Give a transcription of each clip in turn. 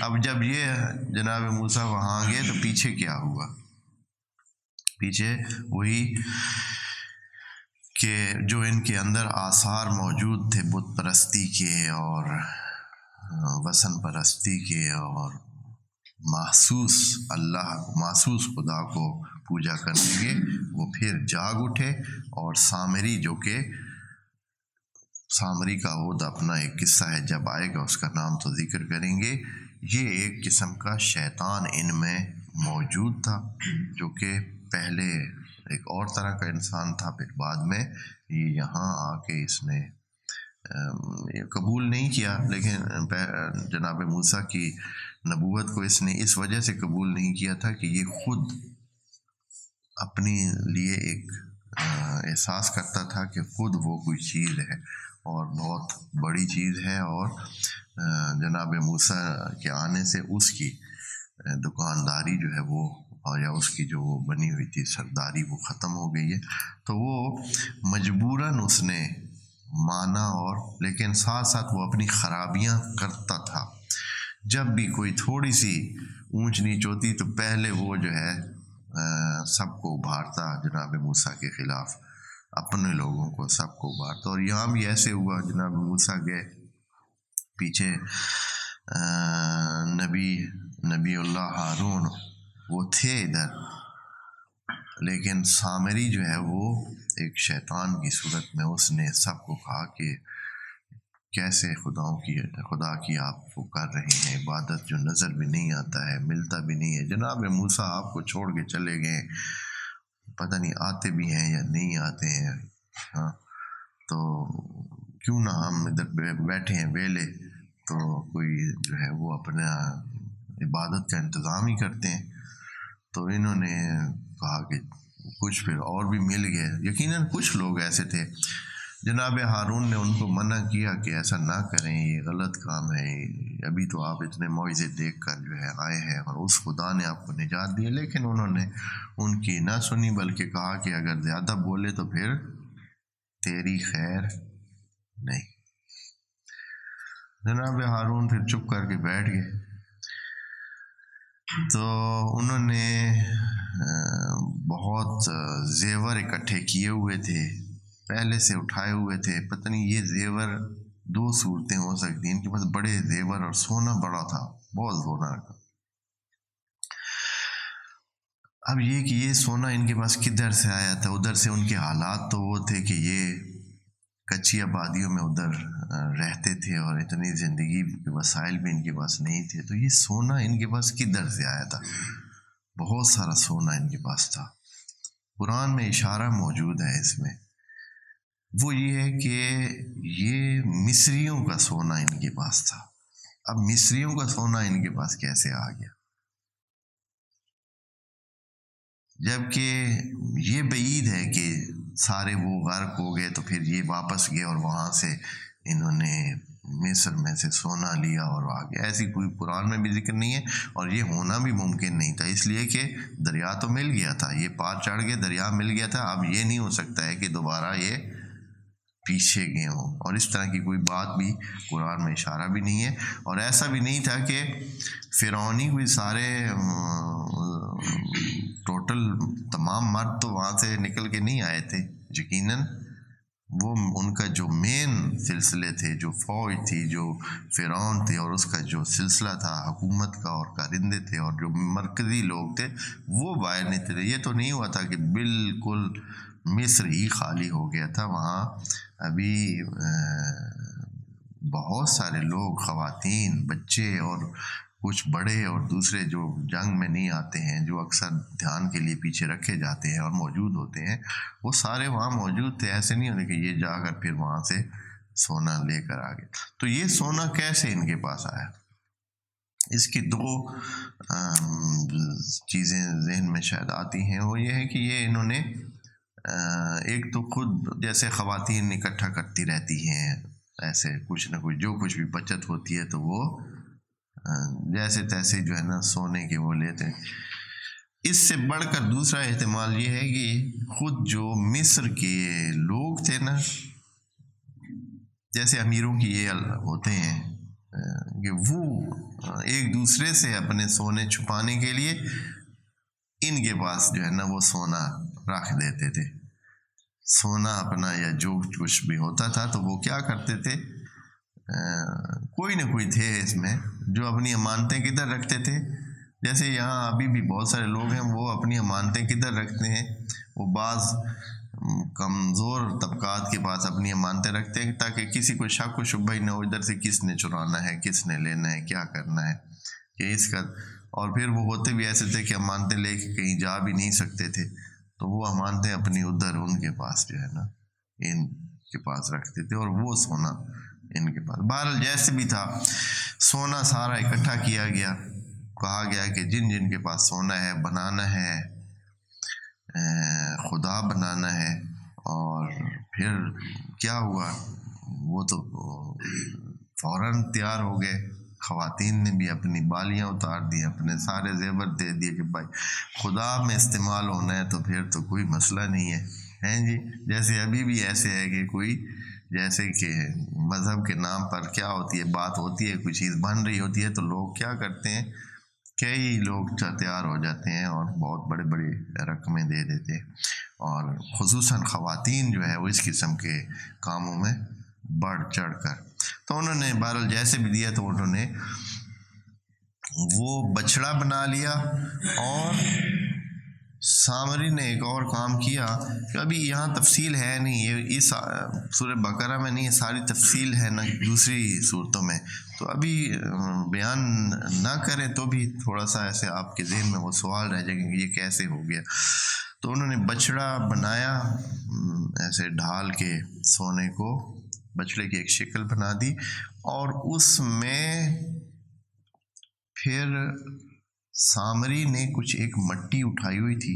اب جب یہ جناب موسیٰ وہاں گئے تو پیچھے کیا ہوا؟ پیچھے وہی کہ جو ان کے اندر آثار موجود تھے بت پرستی کے اور وثن پرستی کے اور محسوس خدا کو پوجا کرنے کے، وہ پھر جاگ اٹھے، اور سامری جو کہ سامری کا وہ اپنا ایک قصہ ہے، جب آئے گا اس کا نام تو ذکر کریں گے، یہ ایک قسم کا شیطان ان میں موجود تھا، جو کہ پہلے ایک اور طرح کا انسان تھا، پھر بعد میں یہ یہاں آ کے اس نے قبول نہیں کیا، لیکن جناب موسیٰ کی نبوت کو اس نے اس وجہ سے قبول نہیں کیا تھا کہ یہ خود اپنے لیے ایک احساس کرتا تھا کہ خود وہ کوئی چیز ہے اور بہت بڑی چیز ہے، اور جناب موسیٰ کے آنے سے اس کی دکانداری جو ہے وہ، یا اس کی جو بنی ہوئی تھی سرداری، وہ ختم ہو گئی ہے۔ تو وہ مجبوراً اس نے مانا، اور لیکن ساتھ ساتھ وہ اپنی خرابیاں کرتا تھا۔ جب بھی کوئی تھوڑی سی اونچ نیچ ہوتی تو پہلے وہ جو ہے سب کو ابھارتا جناب موسیٰ کے خلاف، اپنے لوگوں کو سب کو ابھارتا۔ اور یہاں بھی ایسے ہوا، جناب موسیٰ گئے پیچھے، نبی اللہ ہارون وہ تھے ادھر، لیکن سامری جو ہے وہ ایک شیطان کی صورت میں اس نے سب کو کہا کہ کیسے خدا کی آپ وہ کر رہے ہیں عبادت، جو نظر بھی نہیں آتا ہے، ملتا بھی نہیں ہے۔ جناب موسیٰ آپ کو چھوڑ کے چلے گئے، پتہ نہیں آتے بھی ہیں یا نہیں آتے ہیں، ہاں تو کیوں نہ ہم ادھر بیٹھے ہیں ویلے، تو کوئی جو ہے وہ اپنا عبادت کا انتظام ہی کرتے ہیں۔ تو انہوں نے کہا کہ کچھ پھر اور بھی مل گئے، یقیناً کچھ لوگ ایسے تھے، جناب ہارون نے ان کو منع کیا کہ ایسا نہ کریں، یہ غلط کام ہے، ابھی تو آپ اتنے معجزے دیکھ کر جو ہے آئے ہیں اور اس خدا نے آپ کو نجات دی، لیکن انہوں نے ان کی نہ سنی، بلکہ کہا کہ اگر زیادہ بولے تو پھر تیری خیر نہیں۔ جناب ہارون پھر چپ کر کے بیٹھ گئے۔ تو انہوں نے بہت زیور اکٹھے کیے ہوئے تھے، پہلے سے اٹھائے ہوئے تھے، پتہ نہیں یہ زیور دو صورتیں ہو سکتی، ان کے پاس بڑے زیور اور سونا بڑا تھا، بہت سونا کا۔ اب یہ کہ یہ سونا ان کے پاس کدھر سے آیا تھا؟ ادھر سے ان کے حالات تو وہ تھے کہ یہ کچی آبادیوں میں ادھر رہتے تھے اور اتنی زندگی کے وسائل بھی ان کے پاس نہیں تھے، تو یہ سونا ان کے پاس کدھر سے آیا تھا؟ بہت سارا سونا ان کے پاس تھا۔ قرآن میں اشارہ موجود ہے اس میں، وہ یہ ہے کہ یہ مصریوں کا سونا ان کے پاس تھا۔ اب مصریوں کا سونا ان کے پاس کیسے آ گیا؟ جبکہ یہ بعید ہے کہ سارے وہ غرق ہو گئے تو پھر یہ واپس گئے اور وہاں سے انہوں نے مصر میں سے سونا لیا اور آ گیا، ایسی کوئی قرآن میں بھی ذکر نہیں ہے، اور یہ ہونا بھی ممکن نہیں تھا، اس لیے کہ دریا تو مل گیا تھا، یہ پار چڑھ گئے، دریا مل گیا تھا، اب یہ نہیں ہو سکتا ہے کہ دوبارہ یہ پیچھے گئے ہوں، اور اس طرح کی کوئی بات بھی قرآن میں اشارہ بھی نہیں ہے۔ اور ایسا بھی نہیں تھا کہ فرعونی کوئی سارے ٹوٹل تمام مرد تو وہاں سے نکل کے نہیں آئے تھے، یقیناً وہ ان کا جو مین سلسلے تھے، جو فوج تھی، جو فرعون تھے اور اس کا جو سلسلہ تھا حکومت کا، اور کارندے تھے اور جو مرکزی لوگ تھے وہ باہر نہیں تھے۔ یہ تو نہیں ہوا تھا کہ بالکل مصر ہی خالی ہو گیا تھا، وہاں ابھی بہت سارے لوگ، خواتین، بچے اور کچھ بڑے اور دوسرے جو جنگ میں نہیں آتے ہیں، جو اکثر دھیان کے لیے پیچھے رکھے جاتے ہیں اور موجود ہوتے ہیں، وہ سارے وہاں موجود تھے۔ ایسے نہیں ہونے کہ یہ جا کر پھر وہاں سے سونا لے کر آ گئے۔ تو یہ سونا کیسے ان کے پاس آیا؟ اس کی دو چیزیں ذہن میں شاید آتی ہیں، وہ یہ ہے کہ یہ انہوں نے ایک تو خود جیسے خواتین اکٹھا کرتی رہتی ہیں، ایسے کچھ نہ کچھ جو کچھ بھی بچت ہوتی ہے تو وہ جیسے تیسے جو ہے نا سونے کے وہ لیتے ہیں۔ اس سے بڑھ کر دوسرا احتمال یہ ہے کہ خود جو مصر کے لوگ تھے نا، جیسے امیروں کی یہ ہوتے ہیں کہ وہ ایک دوسرے سے اپنے سونے چھپانے کے لیے ان کے پاس جو ہے نا وہ سونا رکھ دیتے تھے. سونا اپنا یا جو کچھ بھی ہوتا تھا تو وہ کیا کرتے تھے، کوئی نہ کوئی تھے اس میں جو اپنی امانتیں کدھر رکھتے تھے. جیسے یہاں ابھی بھی بہت سارے لوگ ہیں وہ اپنی امانتیں کدھر رکھتے ہیں، وہ بعض کمزور طبقات کے پاس اپنی امانتیں رکھتے ہیں تاکہ کسی کو شک و شبہ ہی نہ ہو ادھر سے کس نے چرانا ہے، کس نے لینا ہے، کیا کرنا ہے کہ اس کا. اور پھر وہ ہوتے بھی ایسے تھے کہ امانتیں لے کے کہیں جا بھی نہیں سکتے تھے تو وہ امانتیں اپنی ادھر ان کے پاس جو ہے نا ان کے پاس رکھتے تھے اور وہ سونا ان کے پاس. بہرحال جیسے بھی تھا سونا سارا اکٹھا کیا گیا. کہا گیا کہ جن جن کے پاس سونا ہے بنانا ہے، خدا بنانا ہے. اور پھر کیا ہوا، وہ تو فوراً تیار ہو گئے. خواتین نے بھی اپنی بالیاں اتار دی، اپنے سارے زیور دے دیے کہ بھائی خدا میں استعمال ہونا ہے تو پھر تو کوئی مسئلہ نہیں ہے. ہیں جی، جیسے ابھی بھی ایسے ہے کہ کوئی جیسے کہ مذہب کے نام پر کیا ہوتی ہے، بات ہوتی ہے، کوئی چیز بن رہی ہوتی ہے تو لوگ کیا کرتے ہیں، کئی لوگ تیار ہو جاتے ہیں اور بہت بڑے بڑے رقمیں دے دیتے ہیں. اور خصوصاً خواتین جو ہے وہ اس قسم کے کاموں میں بڑھ چڑھ کر. تو انہوں نے بہرحال جیسے بھی دیا تو انہوں نے وہ بچڑا بنا لیا. اور سامری نے ایک اور کام کیا کہ ابھی یہاں تفصیل ہے نہیں، یہ اس سورہ بقرہ میں نہیں ہے، ساری تفصیل ہے نا دوسری صورتوں میں، تو ابھی بیان نہ کریں تو بھی تھوڑا سا ایسے آپ کے ذہن میں وہ سوال رہ جائے کہ یہ کیسے ہو گیا. تو انہوں نے بچڑا بنایا، ایسے ڈھال کے سونے کو بچڑے کی ایک شکل بنا دی. اور اس میں پھر سامری نے کچھ ایک مٹی اٹھائی ہوئی تھی.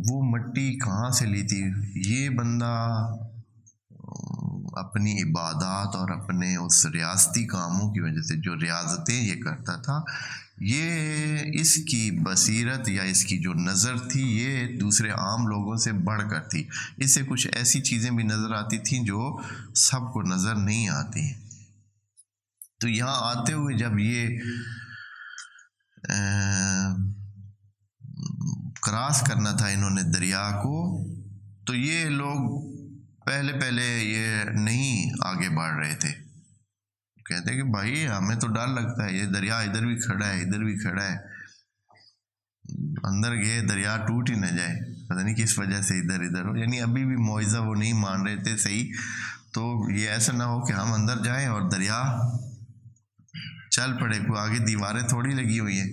وہ مٹی کہاں سے لی تھی؟ یہ بندہ اپنی عبادات اور اپنے اس ریاضتی کاموں کی وجہ سے جو ریاضتیں یہ کرتا تھا، یہ اس کی بصیرت یا اس کی جو نظر تھی یہ دوسرے عام لوگوں سے بڑھ کر تھی. اس سے کچھ ایسی چیزیں بھی نظر آتی تھیں جو سب کو نظر نہیں آتی. تو یہاں آتے ہوئے جب یہ کراس کرنا تھا انہوں نے دریا کو، تو یہ لوگ پہلے یہ نہیں آگے بڑھ رہے تھے. کہتے کہ بھائی ہمیں تو ڈر لگتا ہے، یہ دریا ادھر بھی کھڑا ہے ادھر بھی کھڑا ہے، اندر گئے دریا ٹوٹ ہی نہ جائے، پتہ نہیں کس وجہ سے ادھر ہو. یعنی ابھی بھی معجزہ وہ نہیں مان رہے تھے صحیح. تو یہ ایسا نہ ہو کہ ہم اندر جائیں اور دریا چل پڑے، کوئی آگے دیواریں تھوڑی لگی ہوئی ہیں،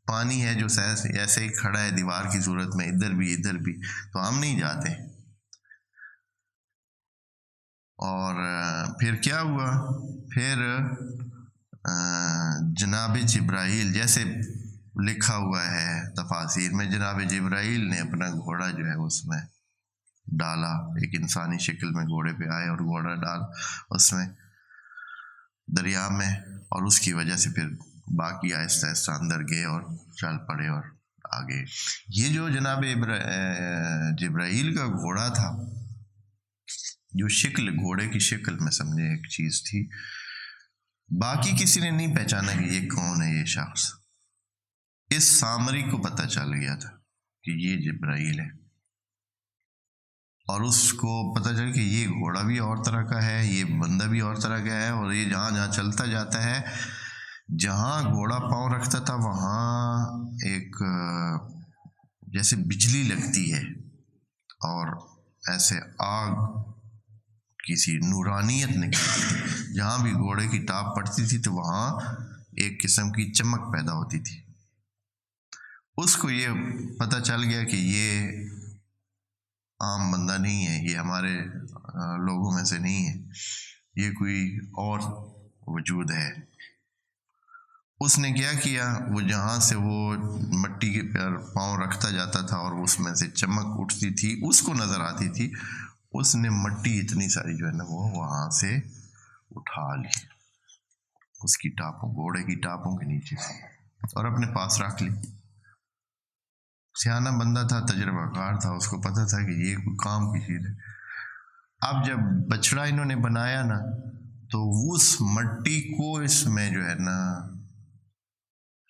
پانی ہے جو ایسے ہی کھڑا ہے دیوار کی صورت میں، ادھر بھی تو ہم نہیں جاتے. اور پھر کیا ہوا، پھر جناب جبرائیل، جیسے لکھا ہوا ہے تفاسیر میں، جناب جبرائیل نے اپنا گھوڑا جو ہے اس میں ڈالا، ایک انسانی شکل میں گھوڑے پہ آئے اور گھوڑا ڈال اس میں دریا میں، اور اس کی وجہ سے پھر باقی آہستہ آہستہ اندر گئے اور چل پڑے اور آگے. یہ جو جناب جبرائیل کا گھوڑا تھا، جو شکل گھوڑے کی شکل میں سمجھے ایک چیز تھی، باقی کسی نے نہیں پہچانا کہ یہ کون ہے یہ شخص. اس سامری کو پتہ چل گیا تھا کہ یہ جبرائیل ہے، اور اس کو پتہ چل کہ یہ گھوڑا بھی اور طرح کا ہے، یہ بندہ بھی اور طرح کا ہے، اور یہ جہاں چلتا جاتا ہے، جہاں گھوڑا پاؤں رکھتا تھا وہاں ایک جیسے بجلی لگتی ہے اور ایسے آگ کسی نورانیت نکلتی، جہاں بھی گھوڑے کی ٹاپ پڑتی تھی تو وہاں ایک قسم کی چمک پیدا ہوتی تھی. اس کو یہ پتہ چل گیا کہ یہ عام بندہ نہیں ہے، یہ ہمارے لوگوں میں سے نہیں ہے، یہ کوئی اور وجود ہے. اس نے کیا کیا، وہ جہاں سے وہ مٹی کے پر پاؤں رکھتا جاتا تھا اور اس میں سے چمک اٹھتی تھی، اس کو نظر آتی تھی، اس نے مٹی اتنی ساری جو ہے نا وہ وہاں سے اٹھا لی، اس کی ٹاپوں، گھوڑے کی ٹاپوں کے نیچے سے، اور اپنے پاس رکھ لی. سیانہ بندہ تھا، تجربہ کار تھا، اس کو پتہ تھا کہ یہ کوئی کام کی چیز ہے. اب جب بچڑا انہوں نے بنایا نا تو اس مٹی کو اس میں جو ہے نا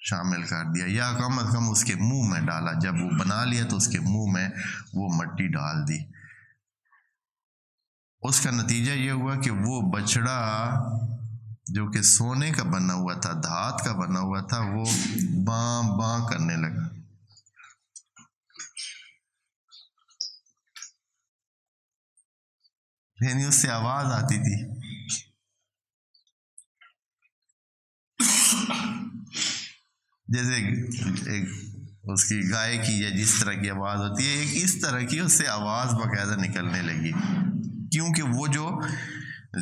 شامل کر دیا، یا کم از کم اس کے منہ میں ڈالا. جب وہ بنا لیا تو اس کے منہ میں وہ مٹی ڈال دی. اس کا نتیجہ یہ ہوا کہ وہ بچڑا جو کہ سونے کا بنا ہوا تھا، دھات کا بنا ہوا تھا، وہ باں باں کرنے لگا. یعنی اس سے آواز آتی تھی. جیسے ایک اس کی گائے کی یا جس طرح کی آواز ہوتی ہے، ایک اس طرح کی اس سے آواز باقاعدہ نکلنے لگی، کیونکہ وہ جو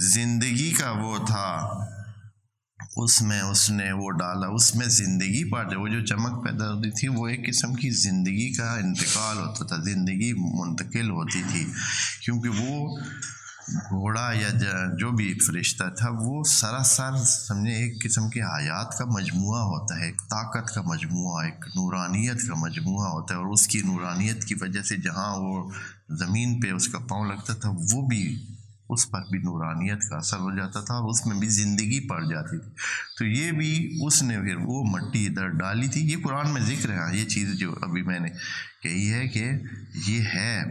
زندگی کا وہ تھا اس میں اس نے وہ ڈالا، اس میں زندگی پاتے، وہ جو چمک پیدا ہوتی تھی وہ ایک قسم کی زندگی کا انتقال ہوتا تھا، زندگی منتقل ہوتی تھی. کیونکہ وہ گھوڑا یا جو بھی فرشتہ تھا وہ سراسر سمجھے ایک قسم کے حیات کا مجموعہ ہوتا ہے، ایک طاقت کا مجموعہ، ایک نورانیت کا مجموعہ ہوتا ہے. اور اس کی نورانیت کی وجہ سے جہاں وہ زمین پہ اس کا پاؤں لگتا تھا وہ بھی اس پر بھی نورانیت کا اثر ہو جاتا تھا اور اس میں بھی زندگی پڑ جاتی تھی. تو یہ بھی اس نے پھر وہ مٹی ادھر ڈالی تھی. یہ قرآن میں ذکر ہے. یہ چیز جو ابھی میں نے کہی ہے کہ یہ ہے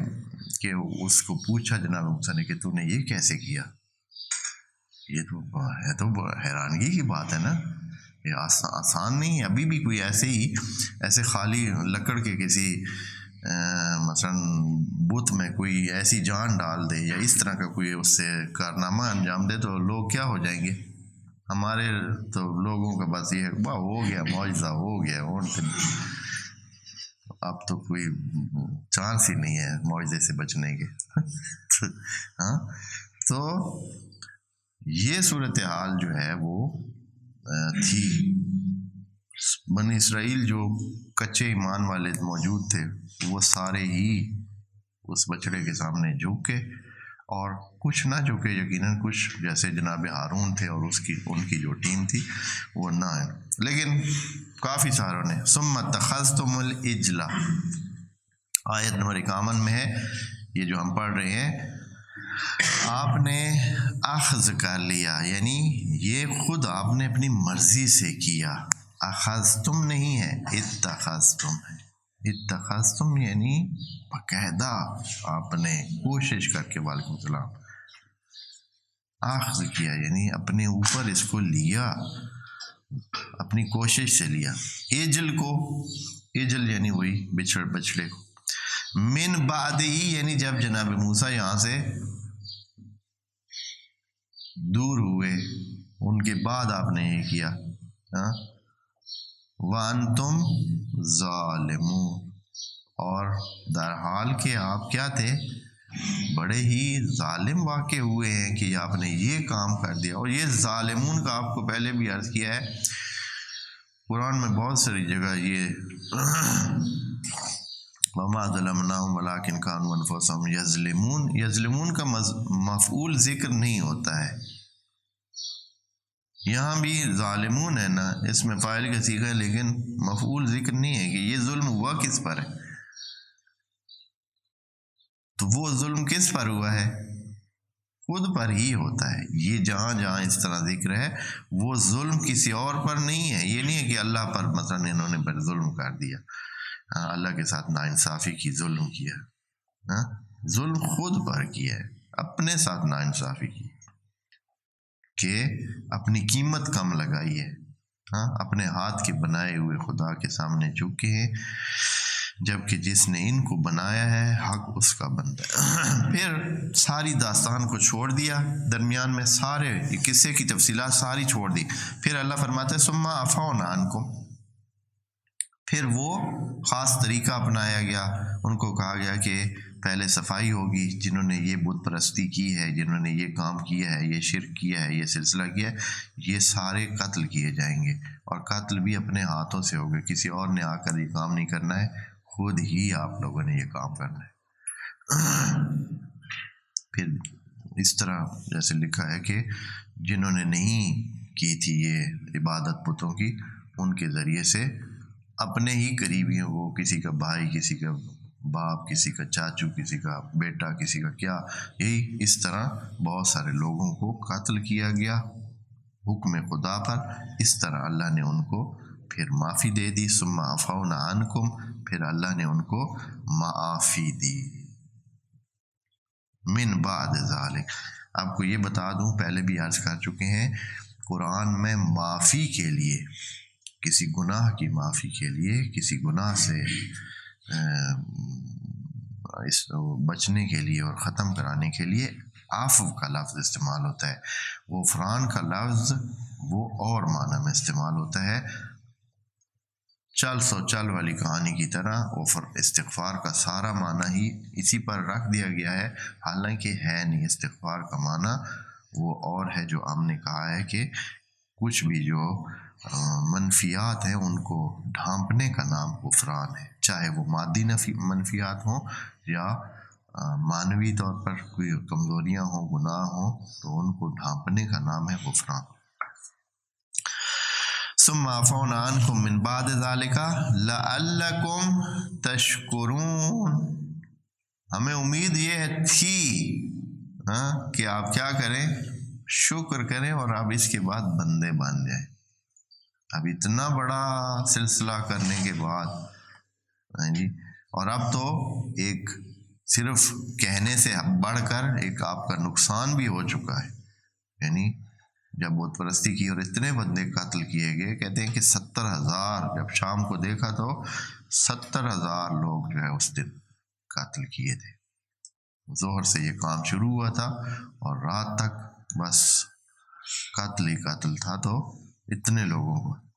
کہ اس کو پوچھا جناب موسیٰ نے کہ تو نے یہ کیسے کیا. یہ تو حیرانگی کی بات ہے نا، یہ آسان نہیں ہے. ابھی بھی کوئی ایسے خالی لکڑ کے کسی مثلا بت میں کوئی ایسی جان ڈال دے یا اس طرح کا کوئی اس سے کارنامہ انجام دے تو لوگ کیا ہو جائیں گے. ہمارے تو لوگوں کا بس یہ ہے ہو گیا، معجزہ ہو گیا، اب تو کوئی چانس ہی نہیں ہے معجزے سے بچنے کے. ہاں، تو یہ صورتحال جو ہے وہ تھی. بنی اسرائیل جو کچے ایمان والے موجود تھے وہ سارے ہی اس بچڑے کے سامنے جھکے، اور کچھ نہ جھکے یقیناً، کچھ جیسے جناب ہارون تھے اور ان کی جو ٹیم تھی وہ نہ ہے، لیکن کافی ساروں نے. ثم اتخذتم العجل، آیت نمبر 51 میں ہے یہ جو ہم پڑھ رہے ہیں. آپ نے اخذ کر لیا، یعنی یہ خود آپ نے اپنی مرضی سے کیا. اخذتم نہیں ہے، اتخذتم ہے. اتخذتم یعنی باقاعدہ آپ نے کوشش کر کے، وعلیکم السلام، اخذ کیا یعنی اپنے اوپر اس کو لیا، اپنی کوشش سے لیا. ایجل یعنی وہی بچڑے کو. من بعد ہی یعنی جب جناب موسیٰ یہاں سے دور ہوئے، ان کے بعد آپ نے یہ کیا. وَأَنْتُمْ ظَالِمُونَ، اور در حال کہ آپ کیا تھے، بڑے ہی ظالم واقع ہوئے ہیں کہ آپ نے یہ کام کر دیا. اور یہ ظالمون کا آپ کو پہلے بھی عرض کیا ہے، قرآن میں بہت ساری جگہ یہ وَمَا ظَلَمْنَاهُمْ وَلَٰكِنْ كَانُوا أَنفُسَهُمْ يَظْلِمُونَ، یظلمون کا مفعول ذکر نہیں ہوتا ہے. یہاں بھی ظالمون ہے نا، اس میں فاعل کا صیغہ ہے لیکن مفعول ذکر نہیں ہے کہ یہ ظلم ہوا کس پر ہے. تو وہ ظلم کس پر ہوا ہے؟ خود پر ہی ہوتا ہے. یہ جہاں جہاں اس طرح ذکر ہے وہ ظلم کسی اور پر نہیں ہے. یہ نہیں ہے کہ اللہ پر مثلا انہوں نے ظلم کر دیا، اللہ کے ساتھ ناانصافی کی، ظلم کیا. ظلم خود پر کیا ہے، اپنے ساتھ ناانصافی کی کہ اپنی قیمت کم لگائی ہے. اپنے ہاتھ کے بنائے ہوئے خدا کے سامنے جھکے ہیں، جبکہ جس نے ان کو بنایا ہے حق اس کا بنتا ہے. پھر ساری داستان کو چھوڑ دیا، درمیان میں سارے قصے کی تفصیلات ساری چھوڑ دی. پھر اللہ فرماتا ہے ثم عفونا عنکم، پھر وہ خاص طریقہ اپنایا گیا. ان کو کہا گیا کہ پہلے صفائی ہوگی، جنہوں نے یہ بت پرستی کی ہے، جنہوں نے یہ کام کیا ہے، یہ شرک کیا ہے، یہ سلسلہ کیا ہے، یہ سارے قتل کیے جائیں گے. اور قتل بھی اپنے ہاتھوں سے ہوگا، کسی اور نے آ کر یہ کام نہیں کرنا ہے، خود ہی آپ لوگوں نے یہ کام کرنا ہے. پھر اس طرح جیسے لکھا ہے کہ جنہوں نے نہیں کی تھی یہ عبادت بتوں کی، ان کے ذریعے سے اپنے ہی قریبیوں کو، کسی کا بھائی، کسی کا باپ کسی کا چاچو، کسی کا بیٹا، کسی کا کیا، یہی اس طرح بہت سارے لوگوں کو قتل کیا گیا حکم خدا پر. اس طرح اللہ نے ان کو پھر معافی دے دی. ثم عفونا عنکم، پھر اللہ نے ان کو معافی دی. من بعد ذالک، آپ کو یہ بتا دوں، پہلے بھی عرض کر چکے ہیں، قرآن میں معافی کے لیے، کسی گناہ کی معافی کے لیے، کسی گناہ سے اس بچنے کے لیے اور ختم کرانے کے لیے عفو کا لفظ استعمال ہوتا ہے. غفران کا لفظ وہ اور معنی میں استعمال ہوتا ہے. چل سو چل والی کہانی کی طرح استغفار کا سارا معنی ہی اسی پر رکھ دیا گیا ہے، حالانکہ ہے نہیں. استغفار کا معنی وہ اور ہے جو ہم نے کہا ہے کہ کچھ بھی جو منفیات ہیں ان کو ڈھانپنے کا نام غفران ہے، چاہے وہ مادی منفیات ہوں یا معنوی طور پر کوئی کمزوریاں ہوں، گناہ ہوں، تو ان کو ڈھانپنے کا نام ہے غفران. ثم عفونا عنکم من بعد ذالک لعلکم تشکرون. ہمیں امید یہ تھی کہ آپ کیا کریں، شکر کریں اور آپ اس کے بعد بندے بن جائیں. اب اتنا بڑا سلسلہ کرنے کے بعد جی، اور اب تو ایک صرف کہنے سے بڑھ کر ایک آپ کا نقصان بھی ہو چکا ہے. یعنی جب بت پرستی کی اور اتنے بندے قتل کیے گئے، کہتے ہیں کہ 70,000، جب شام کو دیکھا تو 70,000 لوگ جو ہے اس دن قتل کیے تھے. ظہر سے یہ کام شروع ہوا تھا اور رات تک بس قتل ہی قتل تھا. تو اتنے لوگوں کو